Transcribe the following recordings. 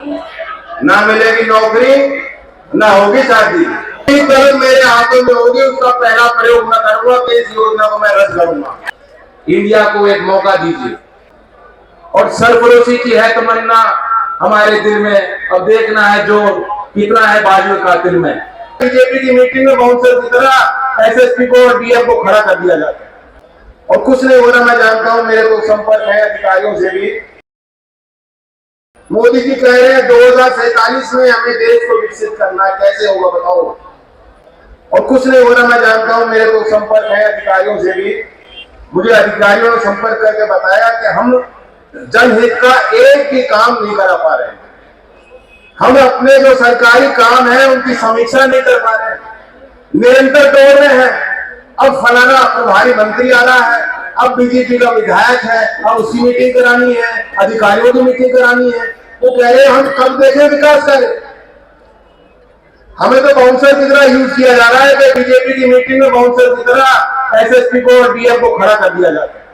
ना मिलेगी नौकरी, ना होगी शादी। कलम मेरे हाथों में होगी, उसका पहला प्रयोग मैं करूंगा कि इस योजना को मैं रद्द करूंगा। इंडिया को एक मौका दीजिए। और सरफरोशी की है तमन्ना हमारे दिल में, अब देखना है जोर कितना है बाजू कातिल में। बीजेपी की मीटिंग में बाउंसर की तरह एसएसपी को और डीएम को खड़ा कर दिया जाता है और कुछ नहीं हो रहा। मैं जानता हूं, मेरे को संपर्क है अधिकारियों से भी। मोदी जी कह रहे हैं 2047 में हमें देश को विकसित करना है, कैसे होगा बताओ। और कुछ नहीं हो रहा। मैं जानता हूं, मेरे को संपर्क है अधिकारियों से भी। मुझे अधिकारियों ने संपर्क करके बताया कि हम जनहित का एक भी काम नहीं करा पा रहे हैं। हम अपने जो सरकारी काम है उनकी समीक्षा नहीं कर पा रहे हैं, निरंतर दौड़ रहे हैं। अब फलाना प्रभारी मंत्री आ रहा है, अब बीजेपी का विधायक है, अब उसकी मीटिंग करानी है, अधिकारियों की मीटिंग करानी है। वो कह रहे हैं हम कब देखें विकास करें। हमें तो बाउंसर की तरह यूज किया जा रहा है कि बीजेपी की मीटिंग में बाउंसर की तरह एसएसपी को और डीएम को खड़ा कर दिया जाता है।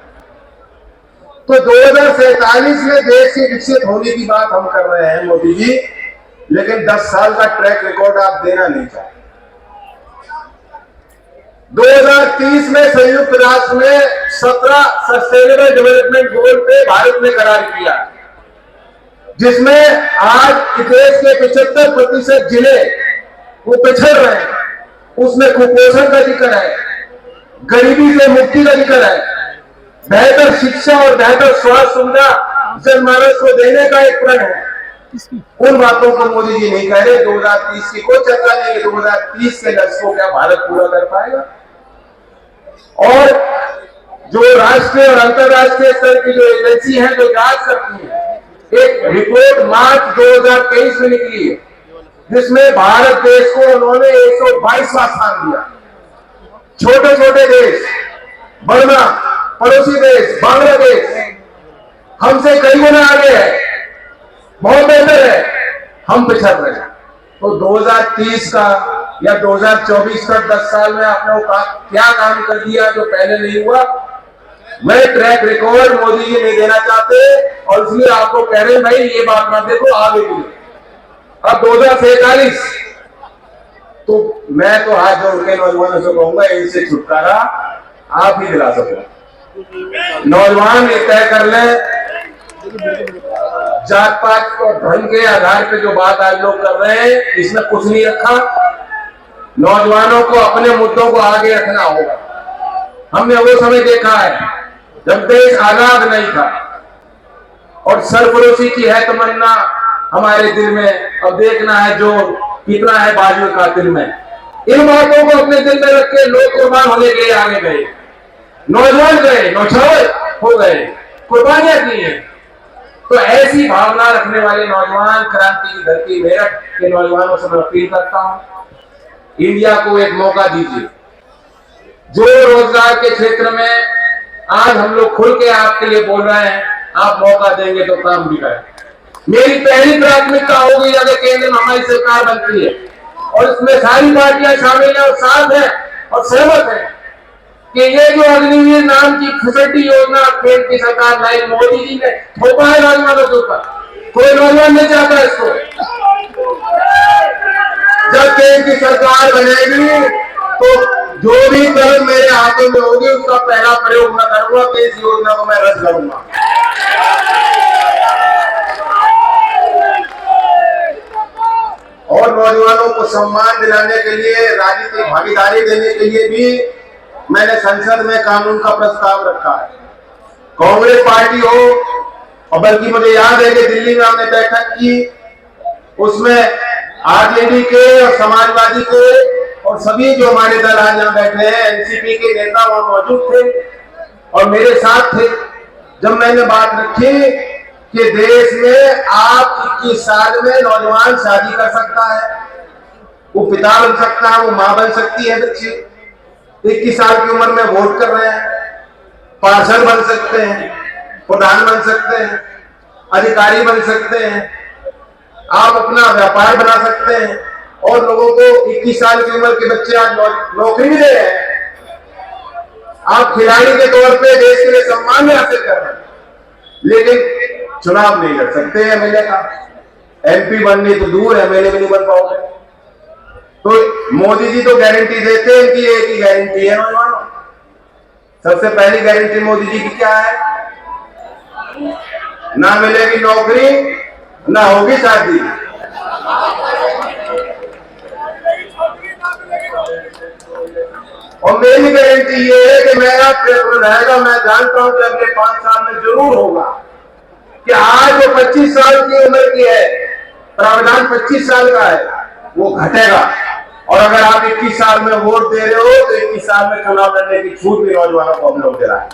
तो 2047 में देश के विकसित होने की बात हम कर रहे हैं मोदी जी, लेकिन 10 साल का ट्रैक रिकॉर्ड आप देना नहीं चाहते। 2030 में संयुक्त राष्ट्र में 17 सस्टेनेबल डेवलपमेंट गोल पे भारत ने करार किया, जिसमें आज देश के 75% जिले वो पिछड़ रहे हैं। उसमें कुपोषण का जिक्र है, गरीबी से मुक्ति का जिक्र है, बेहतर शिक्षा और बेहतर स्वास्थ्य सुविधा जनमानस को देने का एक प्रण है। उन बातों को मोदी जी नहीं कह रहे। 2030 की कोई चर्चा नहीं है। 2030 के लक्ष्य को क्या भारत पूरा कर पाएगा? और जो राष्ट्रीय और अंतर्राष्ट्रीय स्तर की जो एजेंसी है जो जांच करती है, एक रिपोर्ट मार्च 2023 में निकली है, जिसमें भारत देश को उन्होंने 122वां स्थान दिया। छोटे छोटे देश, बर्मा, पड़ोसी देश बांग्लादेश हमसे कई गुना आगे है, बहुत बेहतर है, हम पिछड़ रहे हैं। तो 2030 का या 2024 का 10 साल में आपने क्या काम कर दिया जो पहले नहीं हुआ? मैं ट्रैक रिकॉर्ड मोदी जी नहीं देना चाहते और इसलिए आपको कह रहे हैं भाई ये बात मत देखो आगे की। अब 2047 तो मैं तो हाथ जोड़ के नौजवानों से कहूंगा इनसे छुटकारा आप ही दिला सको। नौजवान ये तय कर ले, जात पात और धर्म के आधार पे जो बात आज लोग कर रहे हैं इसमें कुछ नहीं रखा। नौजवानों को अपने मुद्दों को आगे रखना होगा। हमने वो समय देखा है जब देश आजाद नहीं था और सरफरोशी की है तमन्ना हमारे दिल में, अब देखना है जोर कितना है बाजू कातिल में। इन बातों को अपने दिल में रख के लोग कुर्बान होने के लिए आगे गए, नौजवान गए, नौछावर हो गए, कुर्बानियां की हैं। तो ऐसी भावना रखने वाले नौजवान, क्रांति की धरती मेरठ के नौजवानों से मैं अपील करता हूं, इंडिया को एक मौका दीजिए। जो रोजगार के क्षेत्र में आज हम लोग खुल के आपके लिए बोल रहे हैं, आप मौका देंगे तो काम भी करें। मेरी पहली प्राथमिकता होगी अगर केंद्र में हमारी सरकार बनती है और इसमें सारी पार्टियां शामिल है और साथ है और सहमत है कि ये जो अग्निवीर नाम की फैसिलिटी योजना केंद्र की सरकार लाई, मोदी जी ने थोपा है नौजवानों के ऊपर। कोई नौजवान नहीं चाहता इसको। जब केंद्र की सरकार बनेगी तो जो भी कलम मेरे हाथों में होगी उसका पहला प्रयोग मैं करूंगा कि इस योजना को मैं रद्द करूंगा। और नौजवानों को सम्मान दिलाने के लिए, राजनीतिक भागीदारी देने के लिए भी मैंने संसद में कानून का प्रस्ताव रखा है। कांग्रेस पार्टी हो, और बल्कि मुझे याद है कि दिल्ली में हमने बैठक की, उसमें आरजेडी के और समाजवादी के और सभी जो हमारे दल आज यहाँ बैठे हैं, एनसीपी के नेता वहां मौजूद थे और मेरे साथ थे। जब मैंने बात रखी कि देश में आप 21 साल में नौजवान शादी कर सकता है, वो पिता बन सकता है, वो मां बन सकती है, बच्ची 21 साल की उम्र में वोट कर रहे हैं, पार्षद बन सकते हैं, प्रधान बन सकते हैं, अधिकारी बन सकते हैं, आप अपना व्यापार बना सकते हैं और लोगों को 21 साल की उम्र के बच्चे आज नौकरी भी दे रहे हैं। आप खिलाड़ी के तौर पे देश के लिए सम्मान हासिल कर रहे हैं, लेकिन चुनाव नहीं लड़ सकते एमएलए का। एमपी बनने तो दूर, एमएलए भी नहीं बन पाओगे। तो मोदी जी तो गारंटी देते हैं कि एक ही गारंटी है नौजवानों। सबसे पहली गारंटी मोदी जी की क्या है? ना मिलेगी नौकरी, ना होगी शादी। और मेरी गारंटी ये है कि मेरा प्रयत्न रहेगा, मैं जानता हूं कि अगले 5 साल में जरूर होगा कि आज जो 25 साल की उम्र की है, प्रावधान 25 साल का है, वो घटेगा। और अगर आप 21 साल में वोट दे रहे हो तो 21 साल में चुनाव लड़ने की छूट भी नौजवानों को हम लोग दे रहा है।